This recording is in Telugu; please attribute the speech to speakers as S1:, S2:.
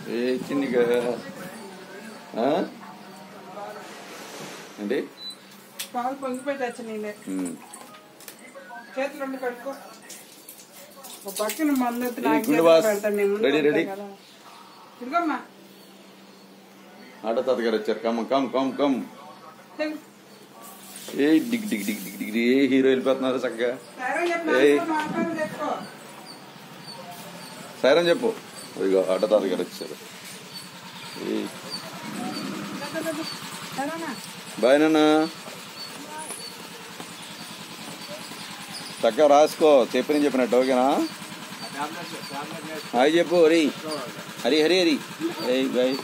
S1: ఏ చిన్నగా అంటే
S2: పాలు పొంగిపోయి తెచ్చ నేనే చేతులు కడుక్కో పక్కన మందు
S1: రెడీ రెడీ
S2: ఇదిగమ్మా
S1: ఆటో తాతగారు వచ్చారు. Come come come come. ఏ డిగ్ డిగ్ డిగ్ డిగ్ డిగ్ ఏ హీరో వెళ్ళిపోతున్నారు చక్కగా. సైరన్ చెప్పు. ఇదిగో ఆటో తాతగారు వచ్చారు. బాయ్ నాన్న. చక్కగా రాసుకో చెప్పినట్టు ఓకేనా. హాయ్ చెప్పు హరి హరి హరి హరి. Bye bye.